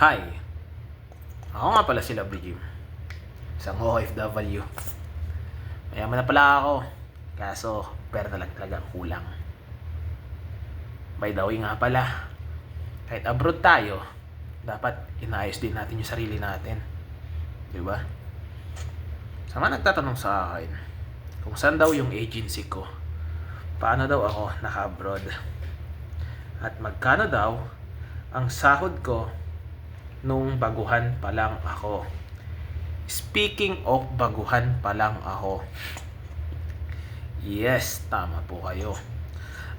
Hi! Ako nga pala si Lovely Jim. Isang OFW. Mayaman na pala ako. Kaso, pera na lang talaga ang kulang. By the way nga pala, kahit abroad tayo, dapat inaayos din natin yung sarili natin. Diba? Sa mga nagtatanong sa akin, kung saan daw yung agency ko, paano daw ako naka-abroad, at magkano daw ang sahod ko nung baguhan pa lang ako. Speaking of baguhan pa lang ako, yes, tama po kayo.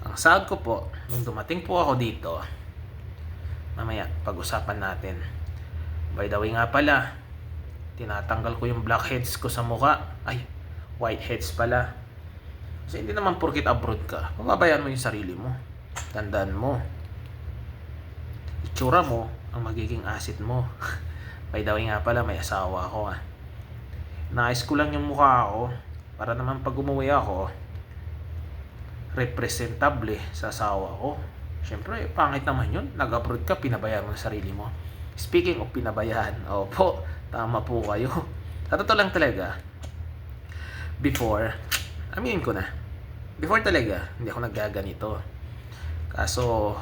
Ang sahod ko po, nung dumating po ako dito, mamaya pag-usapan natin. By the way nga pala, tinatanggal ko yung blackheads ko sa mukha. Ay, whiteheads pala. Kasi hindi naman porkit abroad ka, pababayaan mo yung sarili mo. Tandaan mo, itsura mo ang magiging asset mo. By the way nga pala, may asawa ako . Naayos ko lang yung mukha ko para naman pag umuwi ako, representable sa asawa ko. Siyempre, pangit naman yun. Nag-abroad ka, pinabayaan mo ang sarili mo. Speaking of pinabayaan, opo, tama po kayo. Sa totoo lang talaga, before, aminin ko na, before talaga, hindi ako naggaganito. Kaso,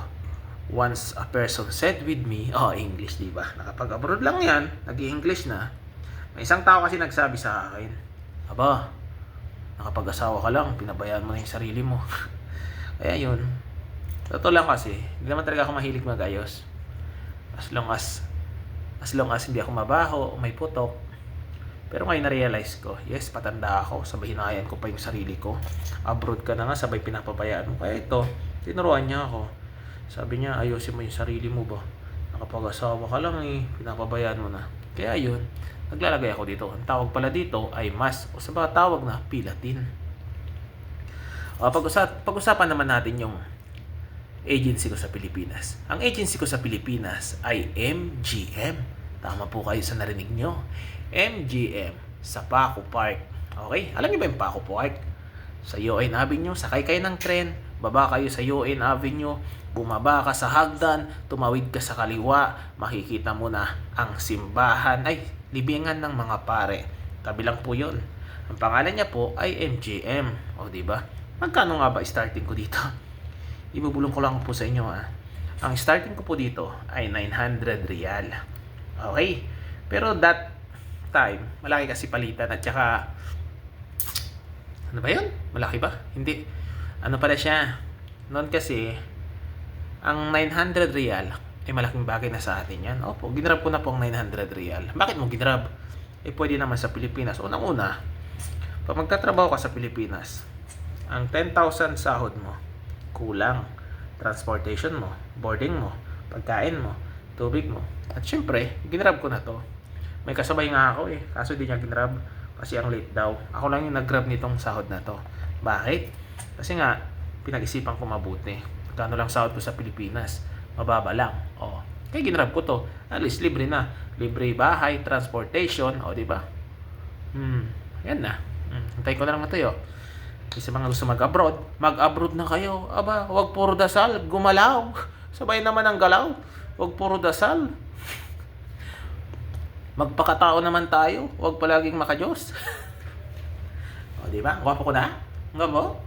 once a person said with me, English, diba? Nakapag-abroad lang yan, nag-i-English na. May isang tao kasi nagsabi sa akin, aba, nakapag-asawa ka lang, pinabayaan mo na yung sarili mo. Kaya yun, totoo lang kasi, hindi naman talaga ako mahilig mag-ayos. As long as hindi ako mabaho, may putok. Pero ngayon na-realize ko, yes, patanda ako, sabay hinayan ko pa yung sarili ko. Abroad ka na nga, sabay pinapabayaan mo. Kaya ito, tinuruan niya ako. Sabi niya, ayusin mo yung sarili mo ba? Nakapag-asawa ka lang pinapabayaan mo na. Kaya yun, naglalagay ako dito. Ang tawag pala dito ay mas, o sa mga tawag na pilatin. Pag-usapan naman natin yung agency ko sa Pilipinas. Ang agency ko sa Pilipinas ay MGM. Tama po kayo sa narinig nyo. MGM sa Paco Park. Okay? Alam niyo ba yung Paco Park? Sa UN Avenue, sakay kayo ng tren, baba kayo sa UN Avenue, bumaba ka sa hagdan, tumawid ka sa kaliwa, makikita mo na ang simbahan, libingan ng mga pare. Tabi lang po yun. Ang pangalan niya po ay MGM. O, diba? Magkano nga ba starting ko dito? Ibubulong ko lang po sa inyo Ang starting ko po dito ay 900 real. Okay? Pero that time, malaki kasi palitan at saka ano ba yun? Malaki ba? Hindi. Ano pala siya? Noon kasi, ang 900 real ay malaking bagay na sa atin yan. Opo, ginrab ko na po ang 900 real. Bakit mo ginrab? Pwede naman sa Pilipinas. Unang-una, pag magtatrabaho ka sa Pilipinas, ang 10,000 sahod mo, kulang. Transportation mo, boarding mo, pagkain mo, tubig mo. At syempre, ginrab ko na to. May kasabay nga ako kaso di niya ginrab. Kasi ang late daw. Ako lang yung nag-grab nitong sahod na to. Bakit? Kasi nga, pinag-isipan ko mabuti. Kano lang sahod ko sa Pilipinas? Mababa lang. Kaya ginrab ko to. At least libre na. Libre bahay, transportation. Di ba? Yan na. Hintay ko na lang matuyo. Kasi mga gusto mag-abroad na kayo. Aba, wag puro dasal. Gumalaw. Sabay naman ang galaw. Wag puro dasal. Magpakatao naman tayo. Huwag palaging makajos. Di ba? Gwapo ko na? Nga mo?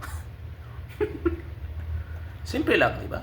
Simple lang, di ba?